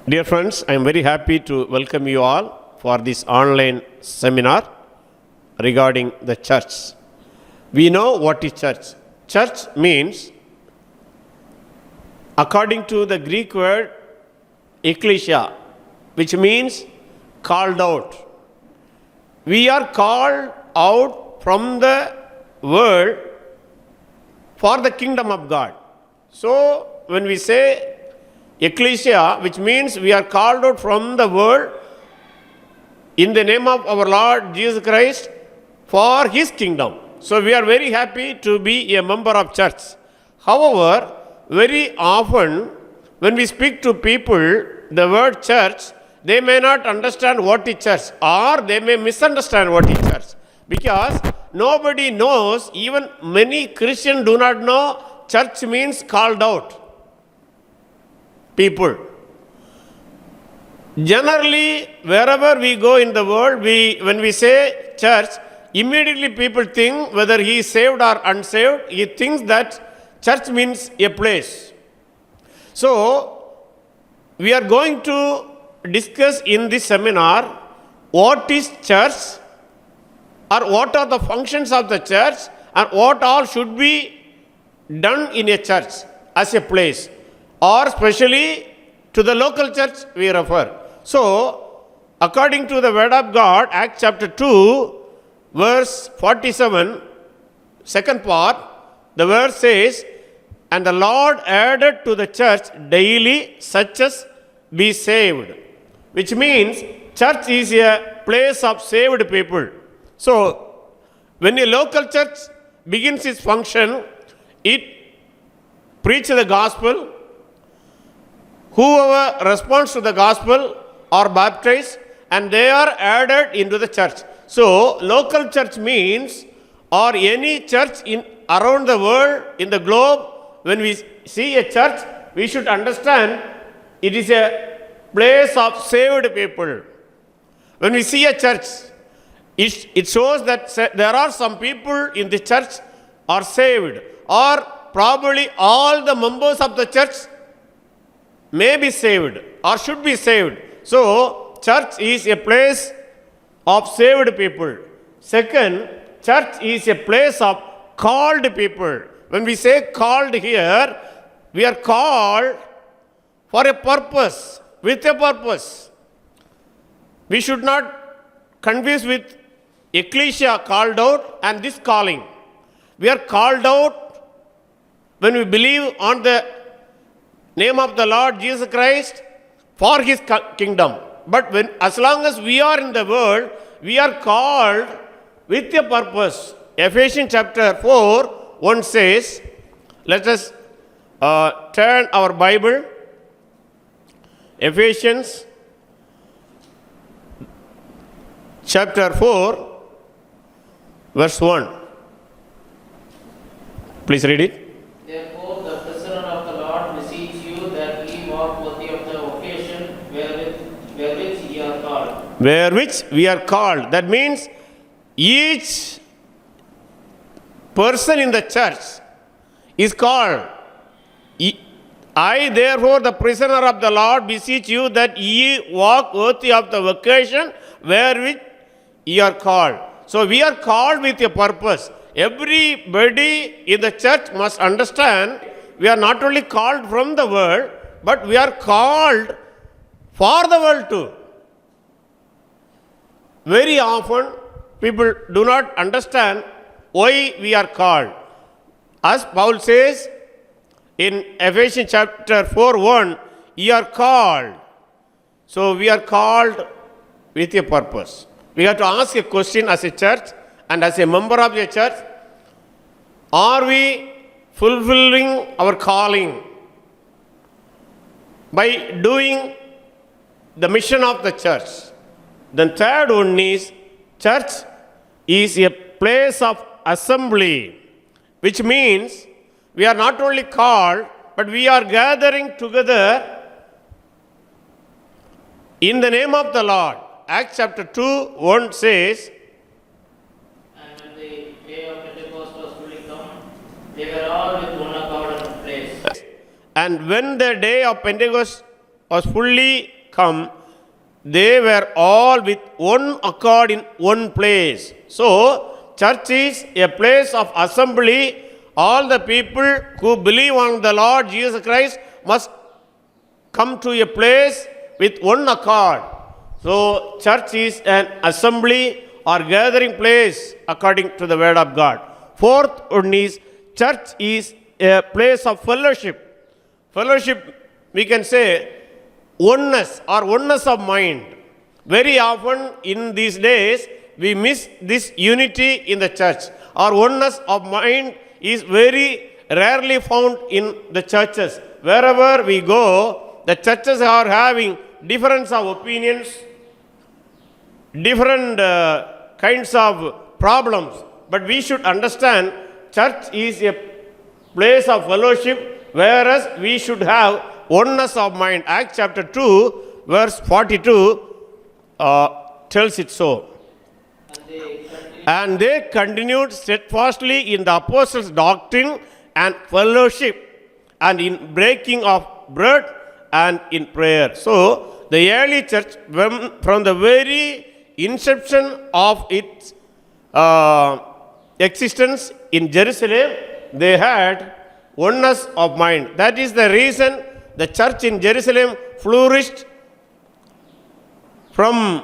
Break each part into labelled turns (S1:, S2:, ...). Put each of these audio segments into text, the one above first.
S1: Dear friends, I am very happy to welcome you all for this online seminar regarding the church. We know what is church. Church means, according to the Greek word ecclesia, which means called out. We are called out from the world for the kingdom of God. So, when we say ecclesia, which means we are called out from the world in the name of our Lord Jesus Christ for His kingdom. So we are very happy to be a member of church. However, very often when we speak to people the word church, they may not understand what is church, or they may misunderstand what is church, because nobody knows. Even many Christians do not know church means called out people. Generally, wherever we go in the world, when we say church, immediately people think whether he is saved or unsaved. He thinks that church means a place. So, we are going to discuss in this seminar what is church, or what are the functions of the church, and what all should be done in a church as a place, or especially to the local church we refer. So, according to the word of God, Acts chapter 2, verse 47, second part, the verse says, "And the Lord added to the church daily such as be saved," which means church is a place of saved people. So, when a local church begins its function, it preaches the gospel. Whoever responds to the gospel are baptized and they are added into the church. So, local church means, or any church in around the world, in the globe, when we see a church, we should understand it is a place of saved people. When we see a church, it shows that there are some people in the church are saved, or probably all the members of the church may be saved or should be saved. So, church is a place of saved people. Second, church is a place of called people. When we say called here, we are called for a purpose, with a purpose. We should not confuse with ecclesia, called out, and this calling. We are called out when we believe on the name of the Lord Jesus Christ for His kingdom. But as long as we are in the world, we are called with a purpose. Ephesians chapter 4, 1 says, let us turn our Bible. Ephesians chapter 4, verse 1. Please read it.
S2: Therefore, the prisoner of the Lord beseech you that ye walk worthy of the vocation wherewith ye are called.
S1: Wherewith we are called. That means each person in the church is called. I, therefore, the prisoner of the Lord, beseech you that ye walk worthy of the vocation wherewith ye are called. So we are called with a purpose. Everybody in the church must understand we are not only called from the world, but we are called for the world too. Very often people do not understand why we are called. As Paul says in Ephesians chapter 4, 1, ye are called. So we are called with a purpose. We have to ask a question as a church and as a member of a church. Are we fulfilling our calling by doing the mission of the church? Then third one is, church is a place of assembly, which means we are not only called, but we are gathering together in the name of the Lord. Acts chapter 2, 1 says,
S2: And when the day of Pentecost was fully come, they were all with one accord in one place.
S1: and when the day of Pentecost was fully come, they were all with one accord in one place. So, church is a place of assembly. All the people who believe on the Lord Jesus Christ must come to a place with one accord. So, church is an assembly or gathering place according to the word of God. Fourth one is, church is a place of fellowship. Fellowship, we can say, oneness or oneness of mind. Very often in these days, we miss this unity in the church. Or oneness of mind is very rarely found in the churches. Wherever we go, the churches are having difference of opinions, different kinds of problems. But we should understand church is a place of fellowship, whereas we should have oneness of mind. Acts chapter 2, verse 42 tells it so. And they continued steadfastly in the apostles' doctrine and fellowship, and in breaking of bread and in prayer. So, the early church, from the very inception of its existence in Jerusalem, they had oneness of mind. That is the reason the church in Jerusalem flourished from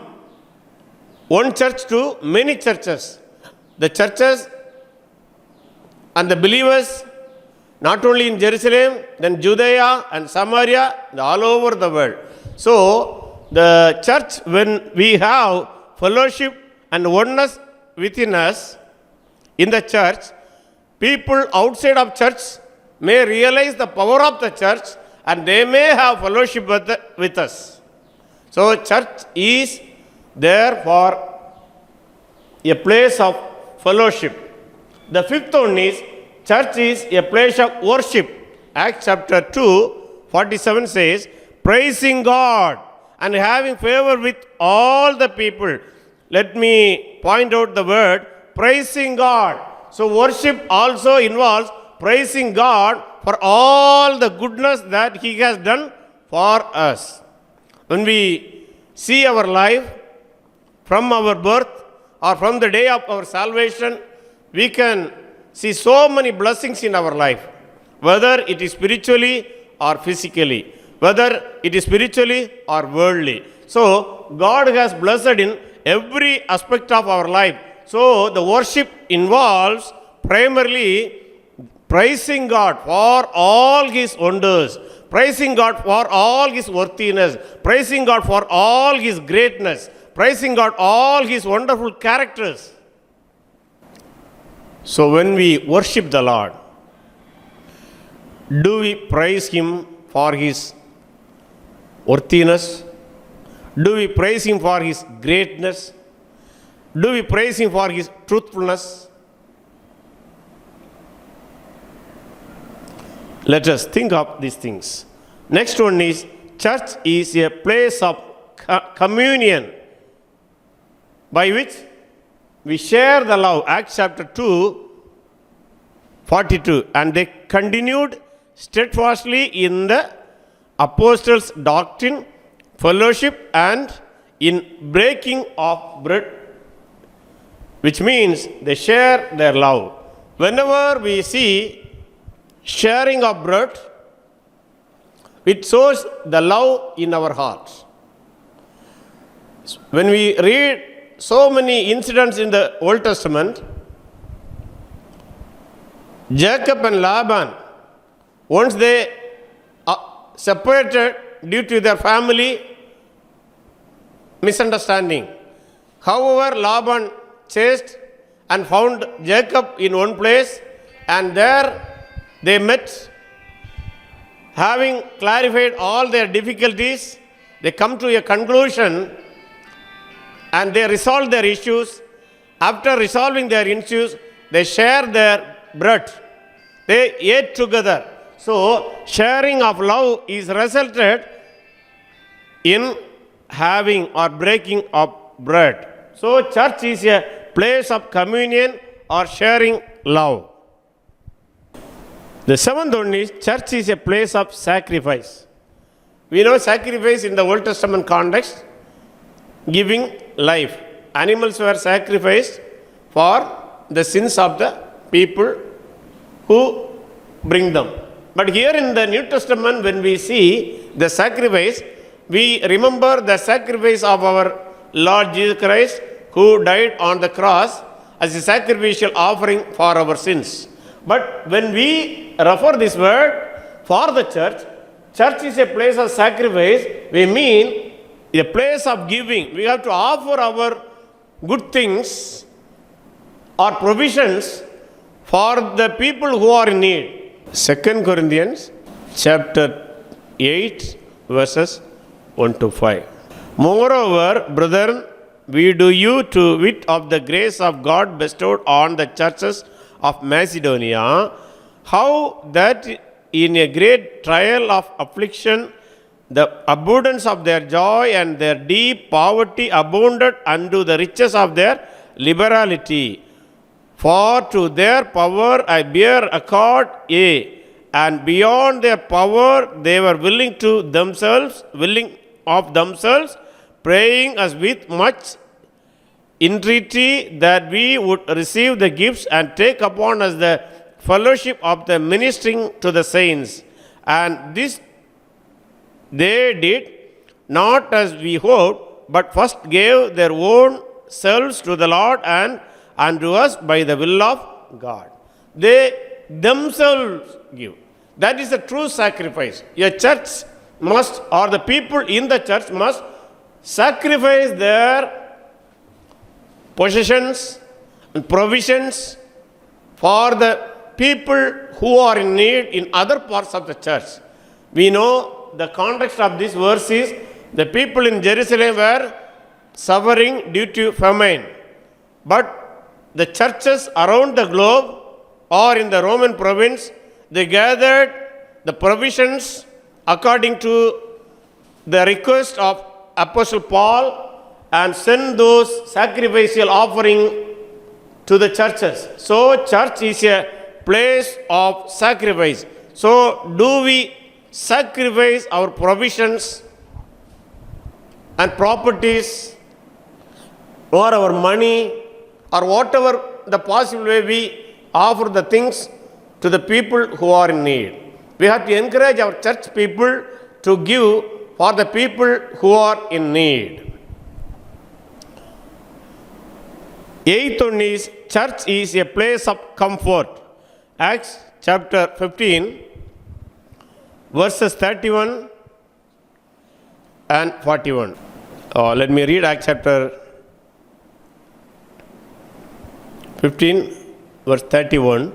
S1: one church to many churches. The churches and the believers, not only in Jerusalem, then Judea and Samaria, all over the world. So, the church, when we have fellowship and oneness within us in the church, people outside of church may realize the power of the church and they may have fellowship with us. So, church is there for a place of fellowship. The fifth one is, church is a place of worship. Acts chapter 2, 47 says, praising God and having favor with all the people. Let me point out the word praising God. So, worship also involves praising God for all the goodness that He has done for us. When we see our life from our birth or from the day of our salvation, we can see so many blessings in our life, whether it is spiritually or physically, whether it is spiritually or worldly. So, God has blessed in every aspect of our life. So, the worship involves primarily praising God for all His wonders, praising God for all His worthiness, praising God for all His greatness, praising God all His wonderful characters. So, when we worship the Lord, do we praise Him for His worthiness? Do we praise Him for His greatness? Do we praise Him for His truthfulness? Let us think of these things. Next one is, church is a place of communion by which we share the love. Acts chapter 2, 42. And they continued steadfastly in the apostles' doctrine, fellowship, and in breaking of bread, which means they share their love. Whenever we see sharing of bread, it shows the love in our hearts. When we read so many incidents in the Old Testament, Jacob and Laban, once they separated due to their family misunderstanding. However, Laban chased and found Jacob in one place, and there they met. Having clarified all their difficulties, they come to a conclusion and they resolve their issues. After resolving their issues, they share their bread. They ate together. So, sharing of love is resulted in having or breaking of bread. So, church is a place of communion or sharing love. The seventh one is, church is a place of sacrifice. We know sacrifice in the Old Testament context, giving life. Animals were sacrificed for the sins of the people who bring them. But here in the New Testament, when we see the sacrifice, we remember the sacrifice of our Lord Jesus Christ, who died on the cross as a sacrificial offering for our sins. But when we refer this word for the church, church is a place of sacrifice. We mean a place of giving. We have to offer our good things or provisions for the people who are in need. 2 Corinthians chapter 8 verses 1 to 5. Moreover, brethren, we do you to wit of the grace of God bestowed on the churches of Macedonia, how that in a great trial of affliction, the abundance of their joy and their deep poverty abounded unto the riches of their liberality. For to their power I bear accord, yea, and beyond their power they were willing of themselves, praying us with much entreaty that we would receive the gifts and take upon us the fellowship of the ministering to the saints. And this they did, not as we hoped, but first gave their own selves to the Lord and unto us by the will of God. They themselves give. That is a true sacrifice. A church must, or the people in the church must sacrifice their possessions and provisions for the people who are in need in other parts of the church. We know the context of this verse is the people in Jerusalem were suffering due to famine. But the churches around the globe or in the Roman province, they gathered the provisions according to the request of Apostle Paul and sent those sacrificial offering to the churches. So church is a place of sacrifice. So do we sacrifice our provisions and properties or our money or whatever the possible way we offer the things to the people who are in need? We have to encourage our church people to give for the people who are in need. Eighth one is church is a place of comfort. Acts chapter 15 verses 31 and 41. Let me read Acts chapter 15 verse 31.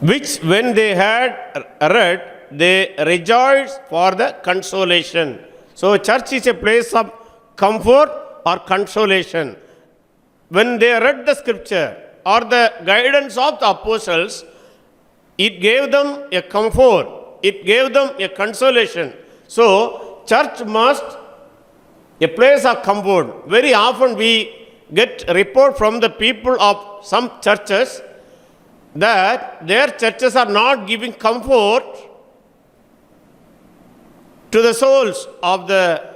S1: Which when they had read, they rejoiced for the consolation. So church is a place of comfort or consolation. When they read the scripture or the guidance of the apostles, it gave them a comfort, it gave them a consolation. So church must a place of comfort. Very often we get report from the people of some churches that their churches are not giving comfort to the souls of the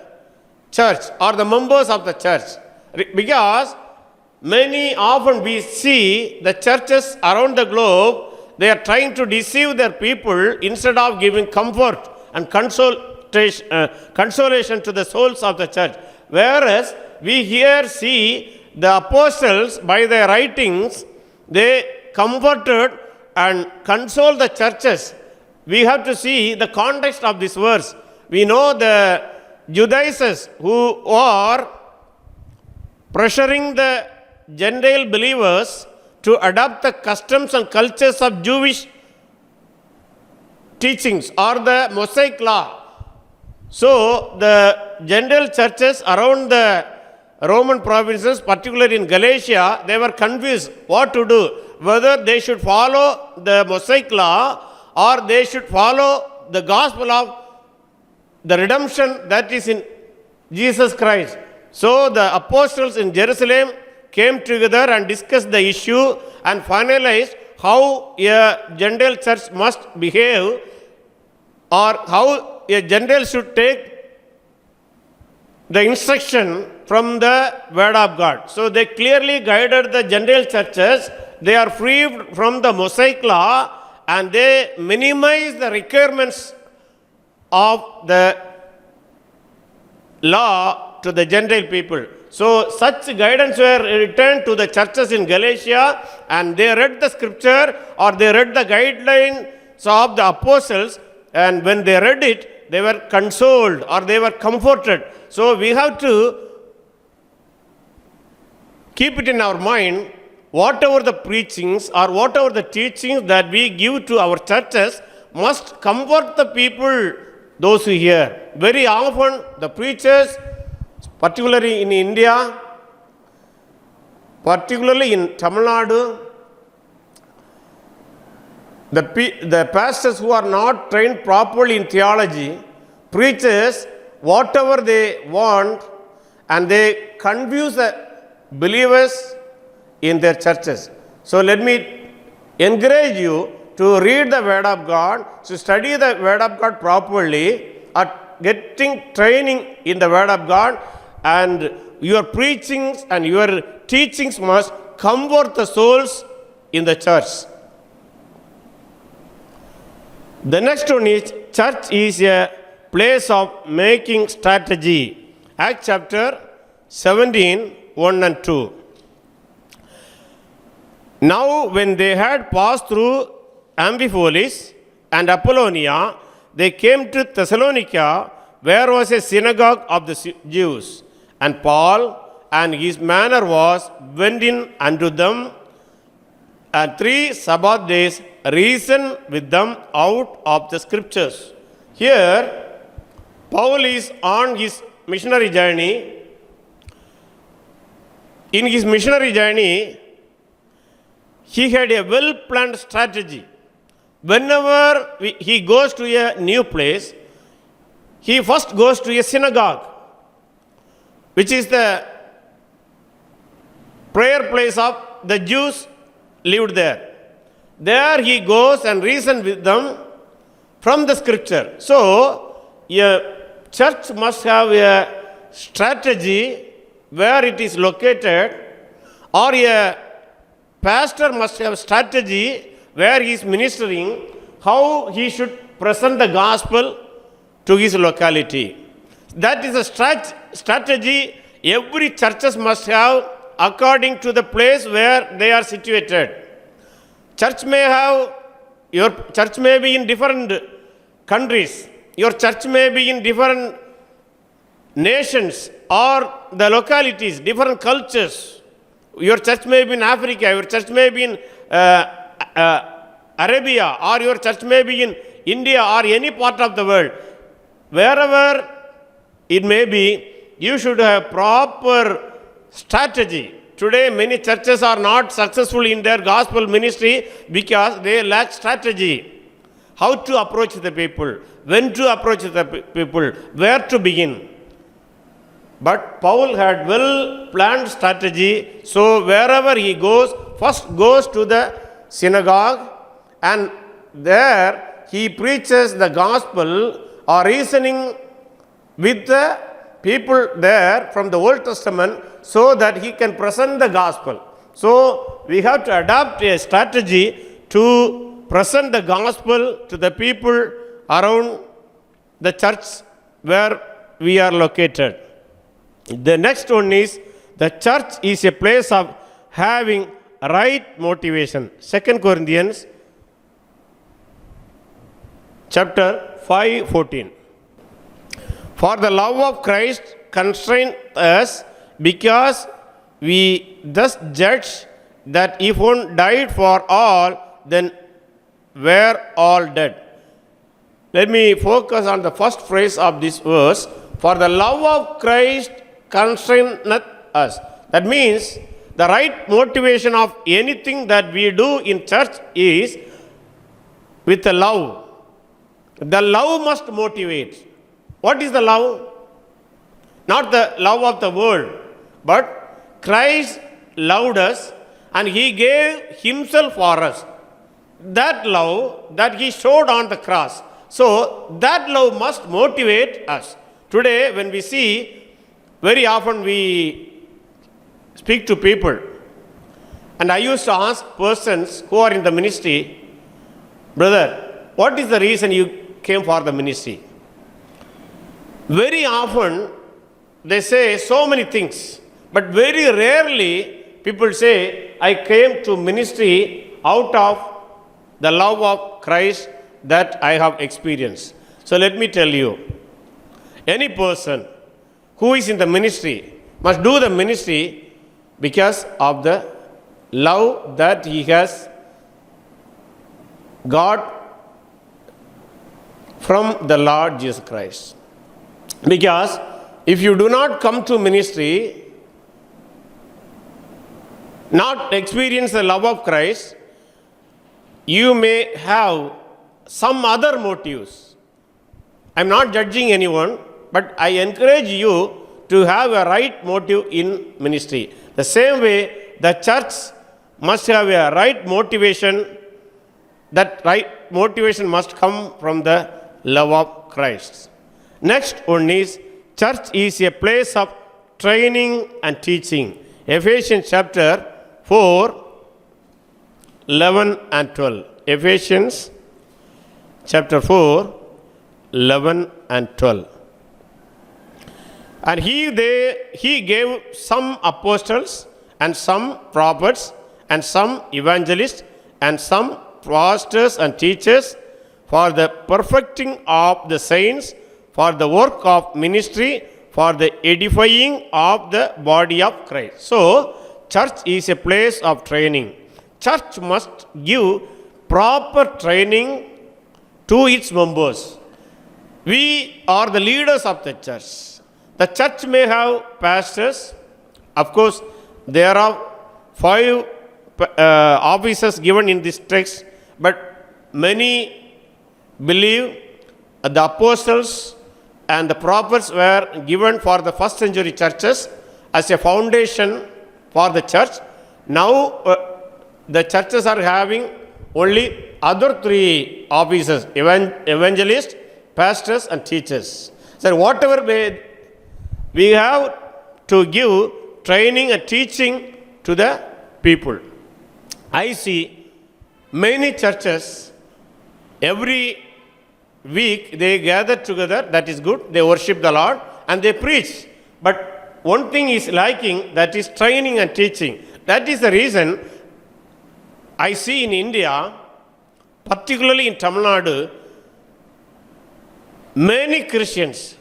S1: church or the members of the church. Because many often we see the churches around the globe, they are trying to deceive their people instead of giving comfort and consolation to the souls of the church. Whereas we here see the apostles by their writings, they comforted and consoled the churches. We have to see the context of this verse. We know the Judaizers who are pressuring the Gentile believers to adopt the customs and cultures of Jewish teachings or the Mosaic law. So the Gentile churches around the Roman provinces, particularly in Galatia, they were confused what to do, whether they should follow the Mosaic law or they should follow the gospel of the redemption that is in Jesus Christ. So the apostles in Jerusalem came together and discussed the issue and finalized how a Gentile church must behave or how a general should take the instruction from the word of God. So they clearly guided the general churches. They are freed from the Mosaic law and they minimize the requirements of the law to the Gentile people. So such guidance were returned to the churches in Galatia, and they read the scripture or they read the guidelines of the apostles, and when they read it, they were consoled or they were comforted. So we have to keep it in our mind, whatever the preachings or whatever the teachings that we give to our churches must comfort the people, those who hear. Very often the preachers, particularly in India, particularly in Tamil Nadu, the pastors who are not trained properly in theology, preachers whatever they want and they confuse the believers in their churches. So let me encourage you to read the Word of God, to study the Word of God properly, at getting training in the Word of God, and your preachings and your teachings must comfort the souls in the church. The next one is, church is a place of making strategy. Acts chapter 17, 1 and 2. Now when they had passed through Amphipolis and Apollonia, they came to Thessalonica, where was a synagogue of the Jews. And Paul and his manner was went in unto them, and 3 Sabbath days reasoned with them out of the scriptures. Here, Paul is on his missionary journey. In his missionary journey, he had a well-planned strategy. Whenever he goes to a new place, he first goes to a synagogue, which is the prayer place of the Jews lived there. There he goes and reasons with them from the scripture. So, a church must have a strategy where it is located, or a pastor must have strategy where he is ministering, how he should present the gospel to his locality. That is a strategy every churches must have according to the place where they are situated. Your church may be in different countries. Your church may be in different nations or the localities, different cultures. Your church may be in Africa, your church may be in Arabia, or your church may be in India or any part of the world. Wherever it may be, you should have proper strategy. Today, many churches are not successful in their gospel ministry because they lack strategy. How to approach the people, when to approach the people, where to begin. But Paul had well-planned strategy, so wherever he goes, first goes to the synagogue, and there he preaches the gospel or reasoning with the people there from the Old Testament so that he can present the gospel. So we have to adopt a strategy to present the gospel to the people around the church where we are located. The next one is, the church is a place of having right motivation. 2 Corinthians chapter 5:14. For the love of Christ constrained us, because we thus judge that if one died for all, then were all dead. Let me focus on the first phrase of this verse. For the love of Christ constraineth us. That means the right motivation of anything that we do in church is with the love. The love must motivate. What is the love? Not the love of the world, but Christ loved us and he gave himself for us. That love that he showed on the cross. So that love must motivate us. Today, when we see, very often we speak to people, and I used to ask persons who are in the ministry, brother, what is the reason you came for the ministry? Very often they say so many things, but very rarely people say, I came to ministry out of the love of Christ that I have experienced. So let me tell you, any person who is in the ministry must do the ministry because of the love that he has got from the Lord Jesus Christ. Because if you do not come to ministry, not experience the love of Christ, you may have some other motives. I am not judging anyone, but I encourage you to have a right motive in ministry. The same way, the church must have a right motivation. That right motivation must come from the love of Christ. Next one is, church is a place of training and teaching. Ephesians chapter 4, 11 and 12. Ephesians chapter 4, 11 and 12. And he gave some apostles and some prophets and some evangelists and some pastors and teachers for the perfecting of the saints, for the work of ministry, for the edifying of the body of Christ. So, church is a place of training. Church must give proper training to its members. We are the leaders of the church. The church may have pastors. Of course, there are 5 offices given in this text, but many believe the apostles and the prophets were given for the first century churches as a foundation for the church. Now, the churches are having only other 3 offices, evangelists, pastors and teachers. So whatever way, we have to give training and teaching to the people. I see many churches, every week they gather together, that is good, they worship the Lord and they preach. But one thing is lacking, that is training and teaching. That is the reason I see in India, particularly in Tamil Nadu, many Christians,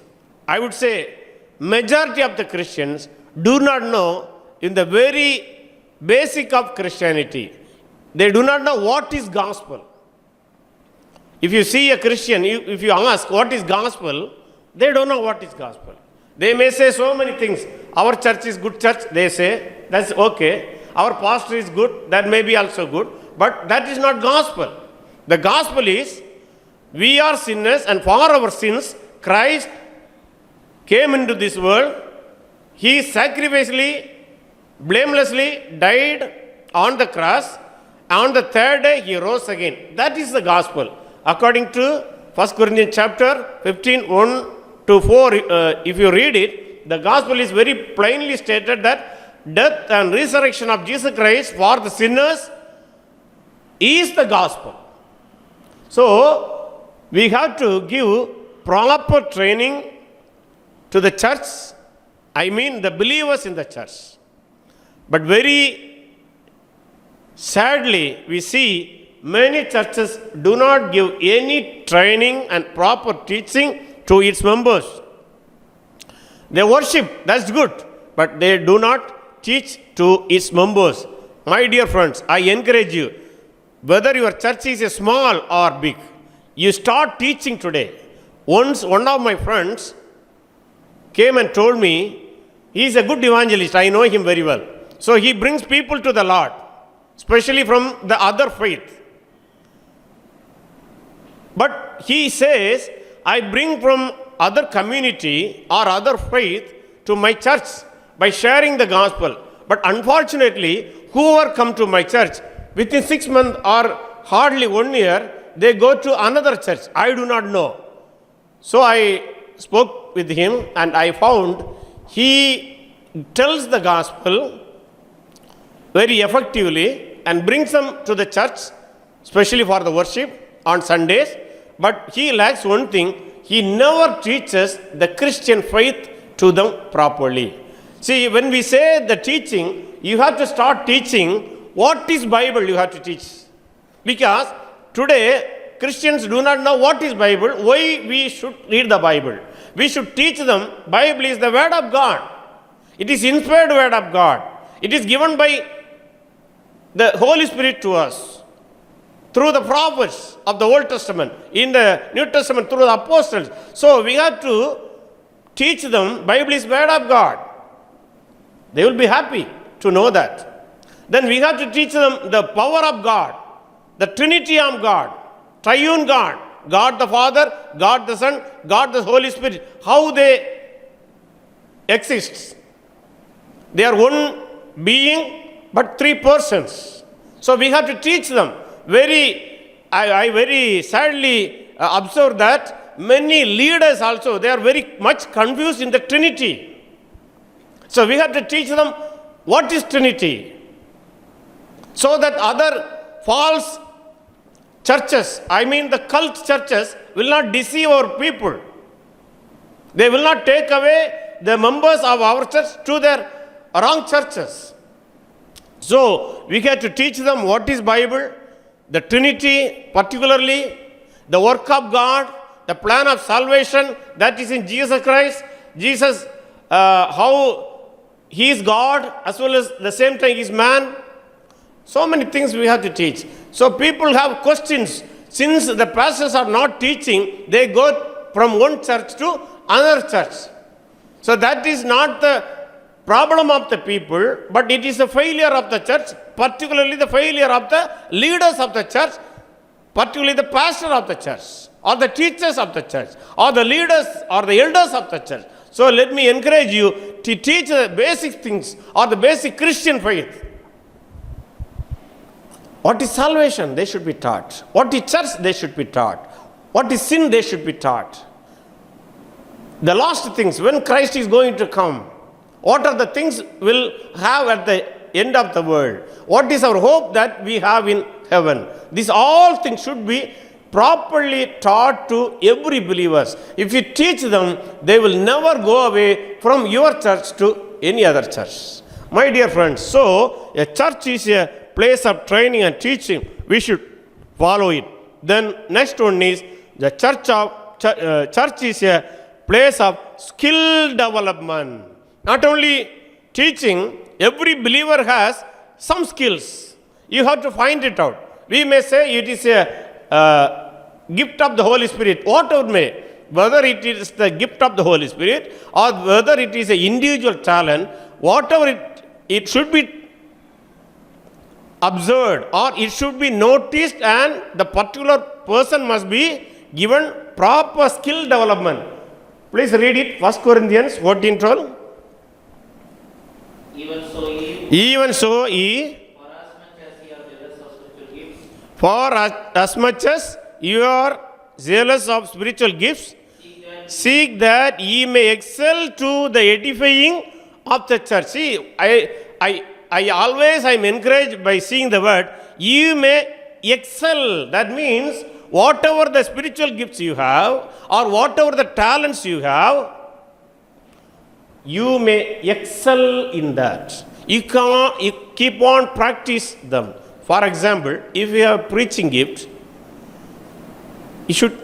S1: I would say majority of the Christians, do not know in the very basic of Christianity. They do not know what is gospel. If you see a Christian, if you ask what is gospel, they don't know what is gospel. They may say so many things. Our church is good church, they say, that's okay. Our pastor is good, that may be also good. But that is not gospel. The gospel is, we are sinners and for our sins, Christ came into this world. He sacrificially, blamelessly died on the cross. On the 3rd day, he rose again. That is the gospel. According to 1 Corinthians chapter 15, 1 to 4, if you read it, the gospel is very plainly stated that death and resurrection of Jesus Christ for the sinners is the gospel. So, we have to give proper training to the church, I mean the believers in the church. But very sadly, we see many churches do not give any training and proper teaching to its members. They worship, that's good, but they do not teach to its members. My dear friends, I encourage you, whether your church is small or big, you start teaching today. Once one of my friends came and told me, he is a good evangelist, I know him very well. So he brings people to the Lord, especially from the other faith. But he says, I bring from other community or other faith to my church by sharing the gospel. But unfortunately, whoever come to my church, within 6 months or hardly 1 year, they go to another church. I do not know. So I spoke with him and I found he tells the gospel very effectively and brings them to the church, especially for the worship on Sundays. But he lacks one thing. He never teaches the Christian faith to them properly. See, when we say the teaching, you have to start teaching what is Bible you have to teach. Because today, Christians do not know what is Bible, why we should read the Bible. We should teach them Bible is the word of God. It is inspired word of God. It is given by the Holy Spirit to us through the prophets of the Old Testament, in the New Testament through the apostles. So we have to teach them Bible is word of God. They will be happy to know that. Then we have to teach them the power of God, the Trinity of God, Triune God, God the Father, God the Son, God the Holy Spirit, how they exist. They are one being but three persons. So we have to teach them. I very sadly observe that many leaders also, they are very much confused in the Trinity. So we have to teach them what is Trinity, so that other false churches, I mean the cult churches, will not deceive our people. They will not take away the members of our church to their wrong churches. So we have to teach them what is Bible, the Trinity particularly, the work of God, the plan of salvation that is in Jesus Christ, Jesus, how he is God as well as the same time he is man. So many things we have to teach. So people have questions. Since the pastors are not teaching, they go from one church to another church. So that is not the problem of the people, but it is a failure of the church, particularly the failure of the leaders of the church, particularly the pastor of the church, or the teachers of the church, or the leaders or the elders of the church. So let me encourage you to teach the basic things or the basic Christian faith. What is salvation? They should be taught. What is church? They should be taught. What is sin? They should be taught. The last things, when Christ is going to come, what are the things we'll have at the end of the world? What is our hope that we have in heaven? These all things should be properly taught to every believers. If you teach them, they will never go away from your church to any other church. My dear friends, so a church is a place of training and teaching. We should follow it. Then next one is the church is a place of skill development. Not only teaching, every believer has some skills. You have to find it out. We may say it is a gift of the Holy Spirit, whatever may. Whether it is the gift of the Holy Spirit or whether it is an individual talent, whatever it should be observed or it should be noticed, and the particular person must be given proper skill development. Please read it, 1 Corinthians 14:12. Even so ye, for as much as you are zealous of spiritual gifts, seek that ye may excel to the edifying of the church. See, I always am encouraged by seeing the word, you may excel. That means whatever the spiritual gifts you have or whatever the talents you have, you may excel in that. You keep on practice them. For example, if you have preaching gift, you should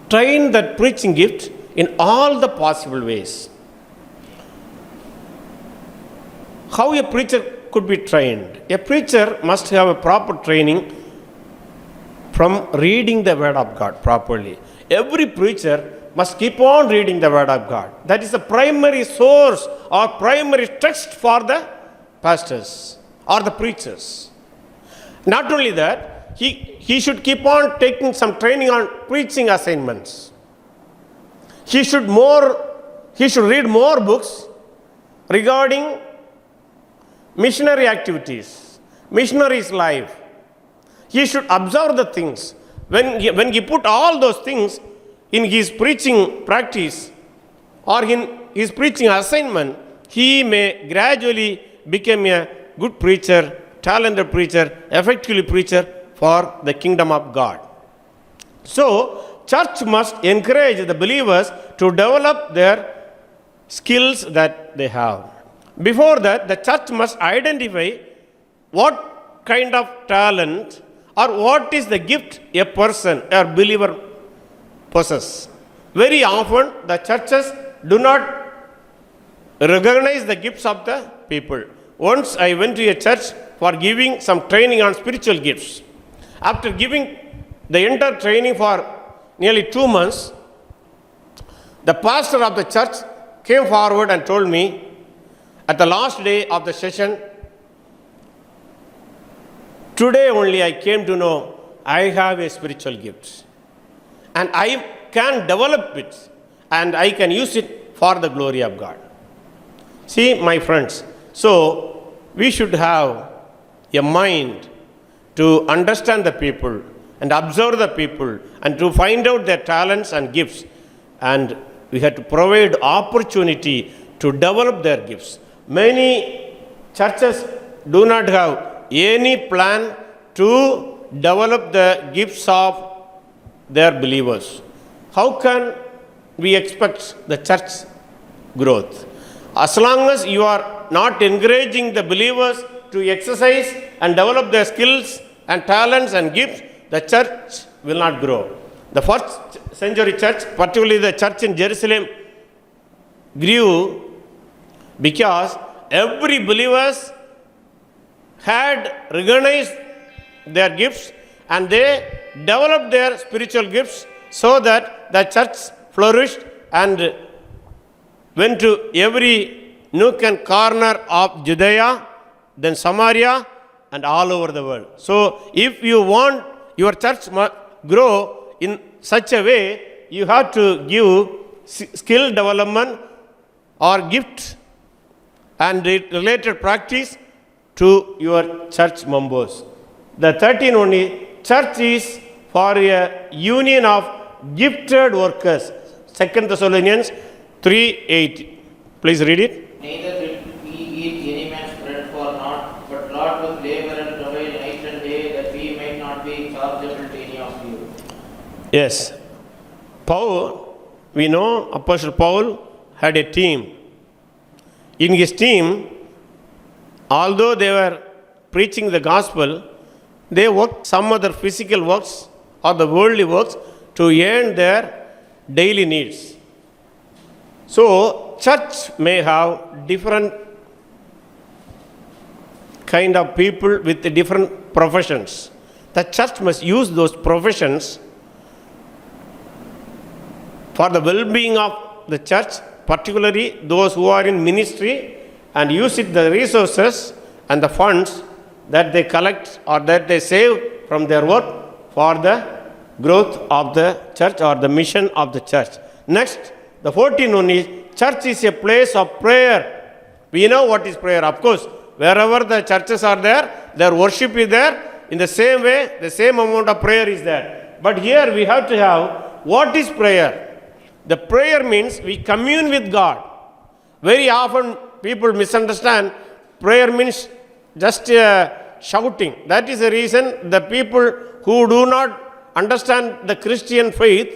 S1: train that preaching gift in all the possible ways. How a preacher could be trained? A preacher must have a proper training from reading the word of God properly. Every preacher must keep on reading the word of God. That is the primary source or primary text for the pastors or the preachers. Not only that, he should keep on taking some training on preaching assignments. He should read more books regarding missionary activities, missionaries' life. He should observe the things. when he put all those things in his preaching practice or in his preaching assignment, he may gradually become a good preacher, talented preacher, effectively preacher for the kingdom of God. So, church must encourage the believers to develop their skills that they have. Before that, the church must identify what kind of talent or what is the gift a person or believer possesses. Very often, the churches do not recognize the gifts of the people. Once I went to a church for giving some training on spiritual gifts. After giving the entire training for nearly 2 months, the pastor of the church came forward and told me at the last day of the session, today only I came to know I have a spiritual gift and I can develop it and I can use it for the glory of God. See, my friends, so we should have a mind to understand the people and observe the people and to find out their talents and gifts, and we have to provide opportunity to develop their gifts. Many churches do not have any plan to develop the gifts of their believers. How can we expect the church growth? As long as you are not encouraging the believers to exercise and develop their skills and talents and gifts, the church will not grow. The first century church, particularly the church in Jerusalem, grew because every believers had recognized their gifts and they developed their spiritual gifts so that the church flourished and went to every nook and corner of Judea, then Samaria, and all over the world. So, if you want your church to grow in such a way, you have to give skill development or gift and related practice to your church members. The 13 only, church is for a union of gifted workers. 2 Thessalonians 3:8. Please read it.
S2: Neither did we eat any man's bread for naught, but Lord with labor and travail night and day, that we might not be chargeable to any of you.
S1: Yes. Paul, we know Apostle Paul had a team. In his team, although they were preaching the gospel, they worked some other physical works or the worldly works to earn their daily needs. So, church may have different kind of people with different professions. The church must use those professions for the well-being of the church, particularly those who are in ministry, and use it the resources and the funds that they collect or that they save from their work for the growth of the church or the mission of the church. Next, the 14th one is, church is a place of prayer. We know what is prayer. Of course, wherever the churches are there, their worship is there. In the same way, the same amount of prayer is there. But here we have to have, what is prayer? The prayer means we commune with God. Very often people misunderstand prayer means just shouting. That is the reason the people who do not understand the Christian faith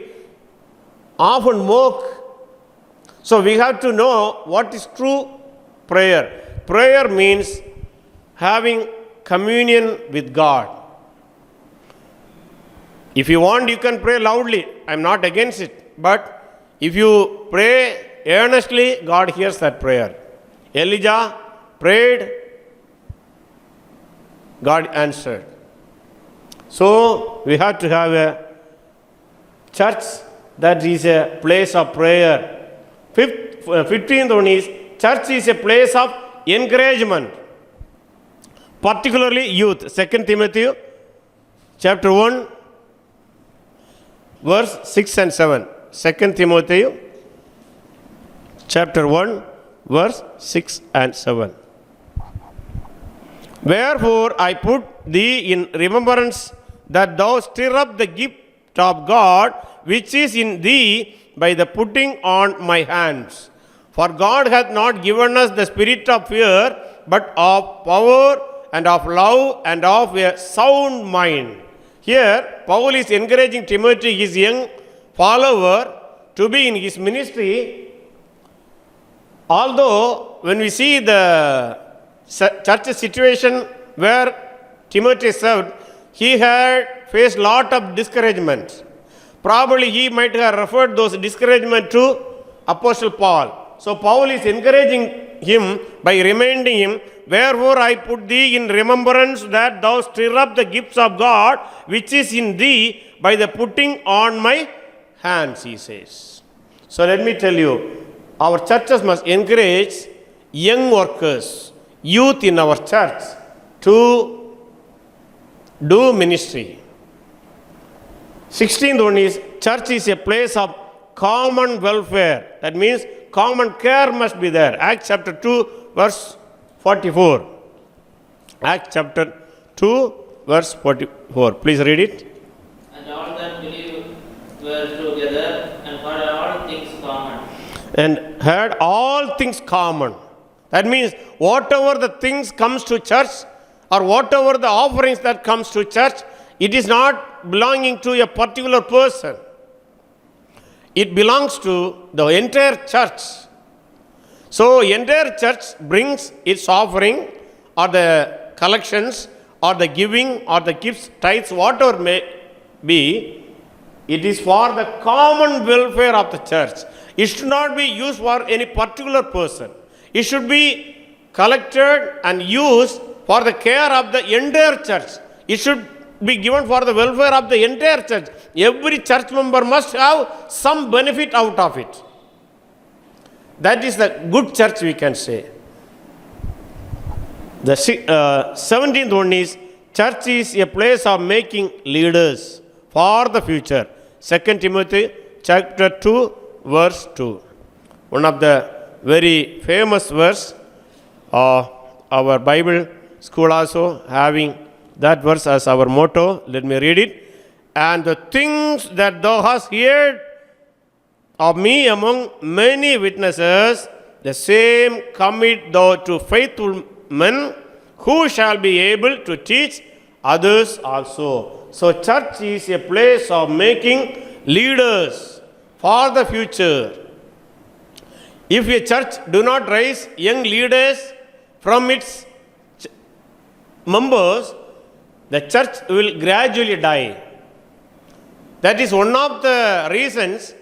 S1: often mock. So we have to know what is true prayer. Prayer means having communion with God. If you want, you can pray loudly. I am not against it. But if you pray earnestly, God hears that prayer. Elijah prayed, God answered. So we have to have a church that is a place of prayer. 15th one is, church is a place of encouragement, particularly youth. 2 Timothy chapter 1 verse 6 and 7. 2 Timothy chapter 1 verse 6 and 7. Wherefore I put thee in remembrance that thou stir up the gift of God, which is in thee, by the putting on my hands. For God hath not given us the spirit of fear, but of power and of love and of a sound mind. Here, Paul is encouraging Timothy, his young follower, to be in his ministry. Although, when we see the church situation where Timothy served, he had faced lot of discouragement. Probably he might have referred those discouragement to Apostle Paul. So Paul is encouraging him by reminding him, wherefore I put thee in remembrance that thou stir up the gifts of God which is in thee by the putting on my hands, he says. So let me tell you, our churches must encourage young workers, youth in our church to do ministry. 16th one is, church is a place of common welfare. That means common care must be there. Acts chapter 2 verse 44. Acts chapter 2 verse 44. Please read it.
S2: And all that believed were together and had all things common.
S1: And had all things common. That means whatever the things comes to church, or whatever the offerings that comes to church, it is not belonging to a particular person. It belongs to the entire church. So entire church brings its offering or the collections or the giving or the gifts, tithes, whatever may be. It is for the common welfare of the church. It should not be used for any particular person. It should be collected and used for the care of the entire church. It should be given for the welfare of the entire church. Every church member must have some benefit out of it. That is the good church, we can say. The 17th one is, church is a place of making leaders for the future. 2 Timothy chapter 2 verse 2. One of the very famous verse, our Bible school also having that verse as our motto. Let me read it. And the things that thou hast heard of me among many witnesses, the same commit thou to faithful men who shall be able to teach others also. So church is a place of making leaders for the future. If a church do not raise young leaders from its members, the church will gradually die. That is one of the reasons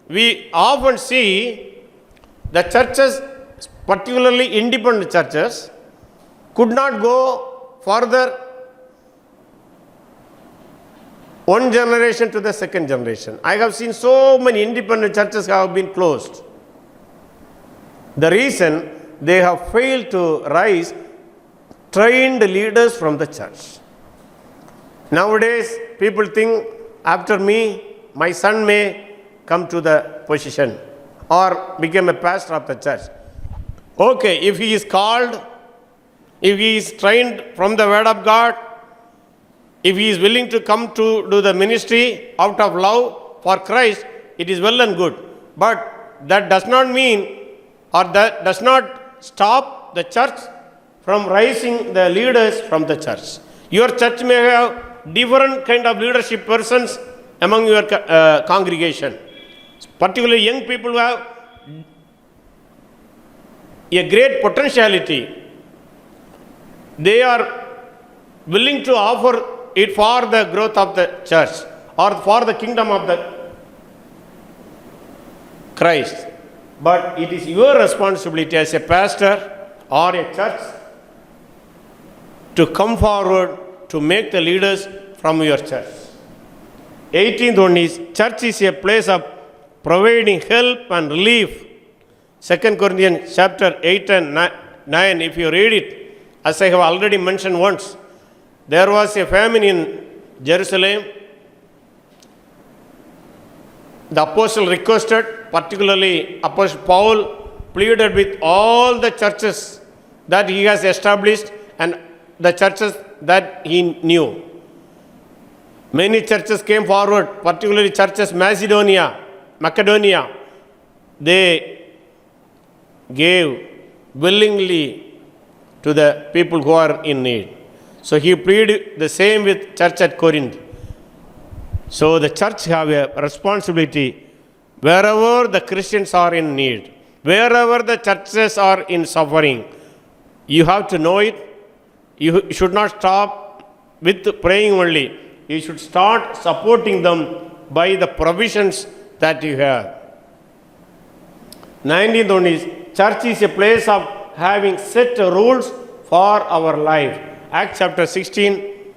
S1: we often see the churches, particularly independent churches, could not go further one generation to the second generation. I have seen so many independent churches have been closed. The reason, they have failed to rise trained leaders from the church. Nowadays, people think, after me, my son may come to the position or become a pastor of the church. Okay, if he is called, if he is trained from the word of God, if he is willing to come to do the ministry out of love for Christ, it is well and good. But that does not mean, or that does not stop the church from rising the leaders from the church. Your church may have different kind of leadership persons among your congregation. Particularly young people who have a great potentiality. They are willing to offer it for the growth of the church or for the kingdom of the Christ. But it is your responsibility as a pastor or a church to come forward to make the leaders from your church. 18th one is, church is a place of providing help and relief. 2 Corinthians chapter 8 and 9, if you read it, as I have already mentioned once, there was a famine in Jerusalem. The apostle requested, particularly Apostle Paul pleaded with all the churches that he has established and the churches that he knew. Many churches came forward, particularly churches Macedonia. They gave willingly to the people who are in need. So he pleaded the same with church at Corinth. So the church have a responsibility wherever the Christians are in need, wherever the churches are in suffering. You have to know it. You should not stop with praying only. You should start supporting them by the provisions that you have. 19th one is, church is a place of having set rules for our life. Acts chapter 16,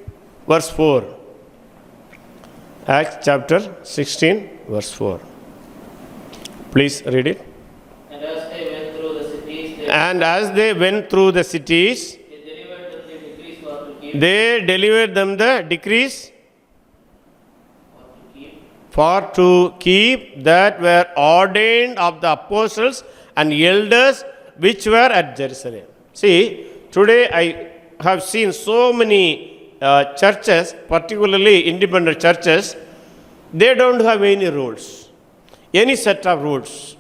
S1: verse 4. Acts chapter 16, verse 4. Please read it.
S2: And as they went through the cities,
S1: And as they went through the cities,
S2: they delivered them the decrees
S1: for to keep that were ordained of the apostles and elders which were at Jerusalem. See, today I have seen so many churches, particularly independent churches, they don't have any rules, any set of rules.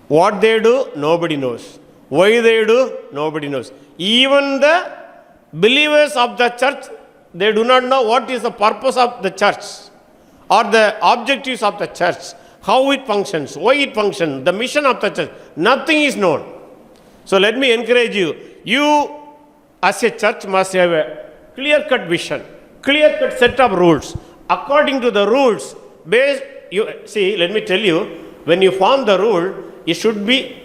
S1: What they do, nobody knows. Why they do, nobody knows. Even the believers of the church, they do not know what is the purpose of the church or the objectives of the church, how it functions, why it functions, the mission of the church. Nothing is known. So let me encourage you. You as a church must have a clear-cut vision, clear-cut set of rules. According to the rules, let me tell you, when you form the rule, it should be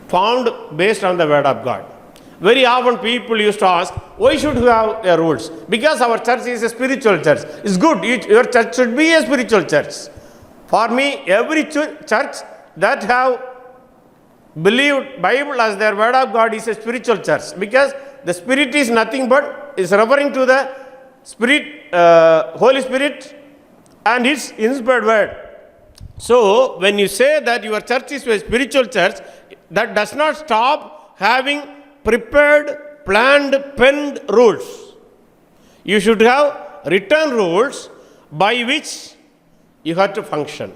S1: formed based on the word of God. Very often people used to ask, why should we have rules? Because our church is a spiritual church. It's good. Your church should be a spiritual church. For me, every church that have believed Bible as their word of God is a spiritual church. Because the Spirit is nothing but, is referring to the Spirit, Holy Spirit and His inspired word. So, when you say that your church is a spiritual church, that does not stop having prepared, planned, penned rules. You should have written rules by which you have to function.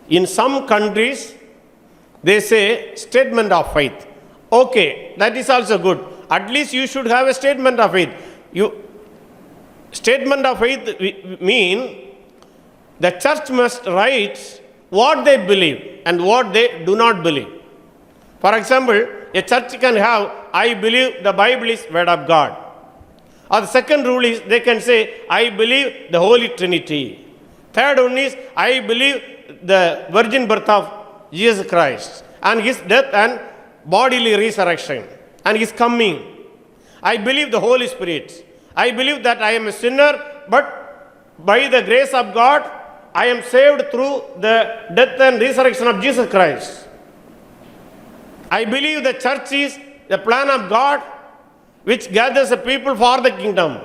S1: In some countries, they say statement of faith. Okay, that is also good. At least you should have a statement of faith. Statement of faith mean the church must write what they believe and what they do not believe. For example, a church can have, I believe the Bible is word of God. Or the second rule is, they can say, I believe the Holy Trinity. Third one is, I believe the virgin birth of Jesus Christ and His death and bodily resurrection and His coming. I believe the Holy Spirit. I believe that I am a sinner, but by the grace of God, I am saved through the death and resurrection of Jesus Christ. I believe the church is the plan of God which gathers the people for the kingdom.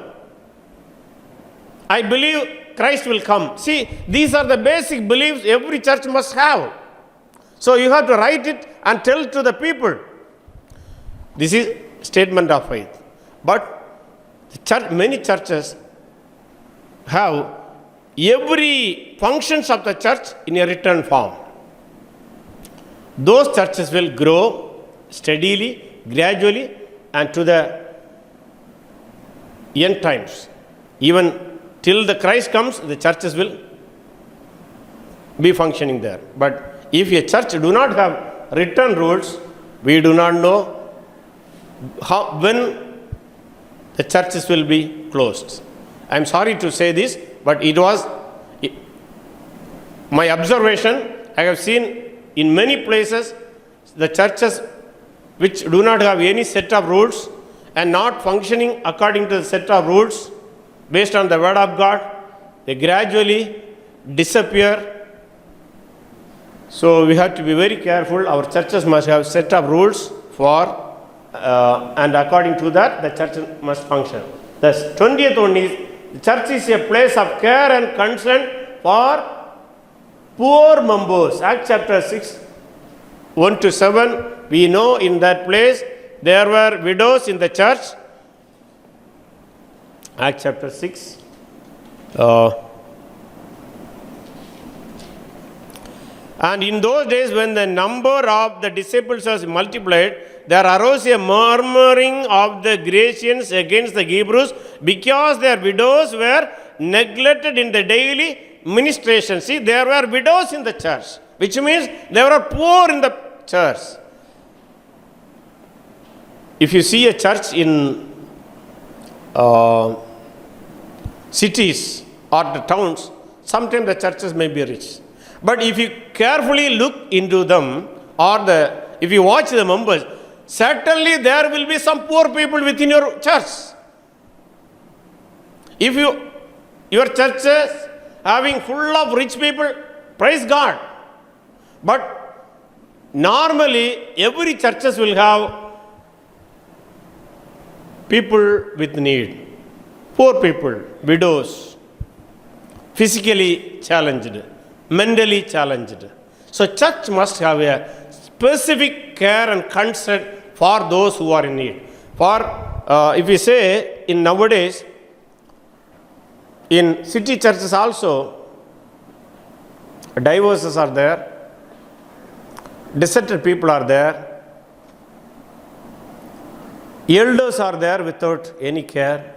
S1: I believe Christ will come. See, these are the basic beliefs every church must have. So you have to write it and tell it to the people. This is statement of faith. But many churches have every functions of the church in a written form. Those churches will grow steadily, gradually, and to the end times. Even till the Christ comes, the churches will be functioning there. But if a church do not have written rules, we do not know when the churches will be closed. I am sorry to say this, but it was my observation. I have seen in many places the churches which do not have any set of rules and not functioning according to the set of rules based on the word of God, they gradually disappear. So we have to be very careful. Our churches must have set of rules for and according to that the church must function. The 20th one is, the church is a place of care and concern for poor members. Acts chapter 6, 1 to 7, we know in that place there were widows in the church. Acts chapter 6, And in those days, when the number of the disciples was multiplied, there arose a murmuring of the Grecians against the Hebrews because their widows were neglected in the daily ministration. See, there were widows in the church, which means they were poor in the church. If you see a church in cities or the towns, sometimes the churches may be rich. But if you carefully look into them, or if you watch the members, certainly there will be some poor people within your church. If your churches having full of rich people, praise God. But normally every churches will have people with need, poor people, widows, physically challenged, mentally challenged. So church must have a specific care and concern for those who are in need. For if we say in nowadays, in city churches also, divorces are there, deserted people are there, elders are there without any care.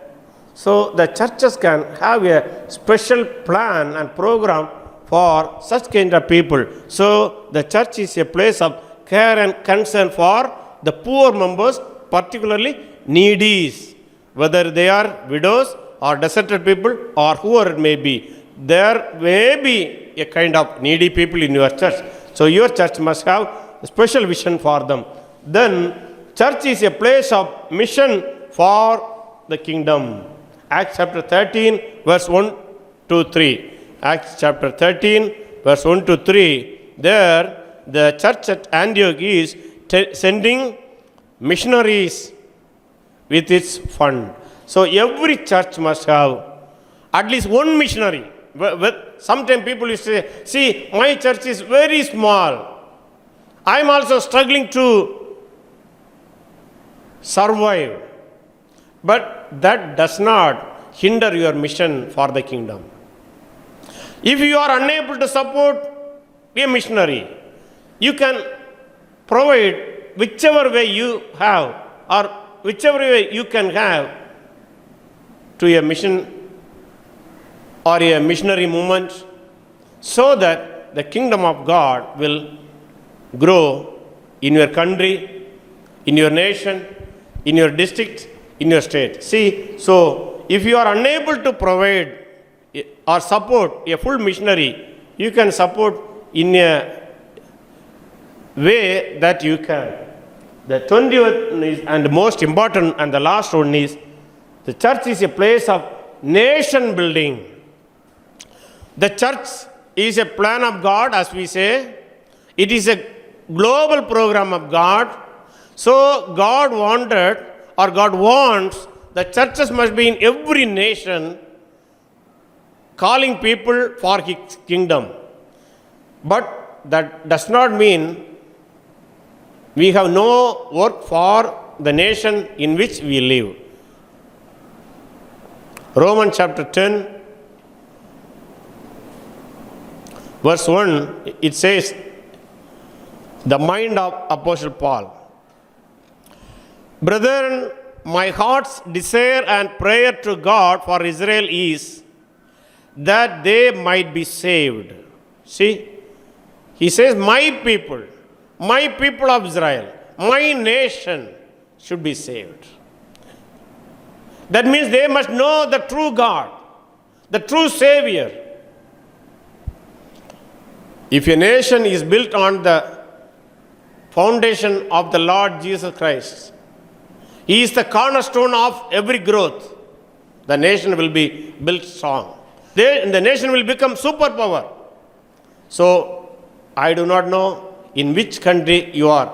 S1: So the churches can have a special plan and program for such kind of people. So the church is a place of care and concern for the poor members, particularly needies, whether they are widows or deserted people or whoever it may be. There may be a kind of needy people in your church. So your church must have a special vision for them. Then church is a place of mission for the kingdom. Acts chapter 13 verse 1 to 3. Acts chapter 13 verse 1 to 3. There the church at Antioch is sending missionaries with its fund. So every church must have at least one missionary. Sometimes people used to say, see, my church is very small. I am also struggling to survive. But that does not hinder your mission for the kingdom. If you are unable to support a missionary, you can provide whichever way you have or whichever way you can have to a mission or a missionary movement, so that the kingdom of God will grow in your country, in your nation, in your district, in your state. See, so if you are unable to provide or support a full missionary, you can support in a way that you can. The 20th is, and most important and the last one is, the church is a place of nation building. The church is a plan of God, as we say. It is a global program of God. So God wanted, or God wants, the churches must be in every nation, calling people for His kingdom. But that does not mean we have no work for the nation in which we live. Romans chapter 10, verse 1, it says, the mind of Apostle Paul. Brethren, my heart's desire and prayer to God for Israel is that they might be saved. See, he says, my people of Israel, my nation should be saved. That means they must know the true God, the true Savior. If a nation is built on the foundation of the Lord Jesus Christ, He is the cornerstone of every growth, the nation will be built strong. The nation will become superpower. So, I do not know in which country you are.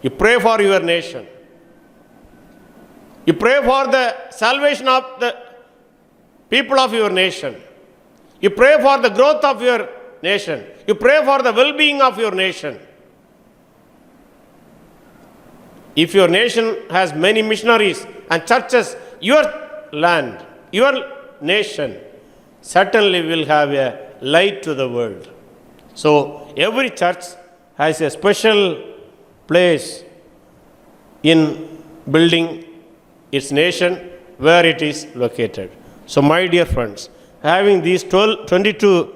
S1: You pray for your nation. You pray for the salvation of the people of your nation. You pray for the growth of your nation. You pray for the well-being of your nation. If your nation has many missionaries and churches, your land, your nation certainly will have a light to the world. So every church has a special place in building its nation where it is located. So my dear friends, having these 22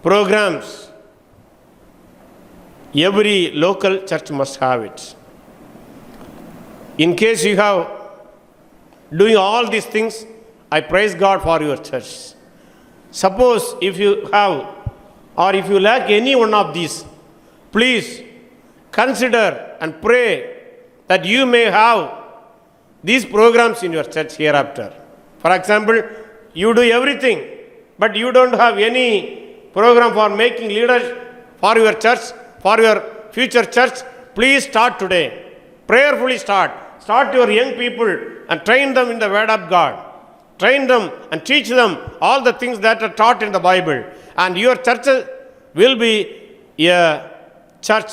S1: programs, every local church must have it. In case you have doing all these things, I praise God for your church. Suppose if you have or if you lack any one of these, please consider and pray that you may have these programs in your church hereafter. For example, you do everything, but you don't have any program for making leaders for your church, for your future church. Please start today. Prayerfully start. Start your young people and train them in the Word of God. Train them and teach them all the things that are taught in the Bible. And your church will be a church.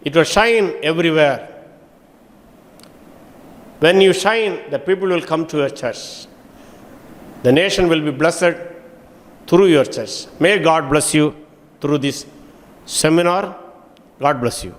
S1: It will shine everywhere. When you shine, the people will come to your church. The nation will be blessed through your church. May God bless you through this seminar. God bless you.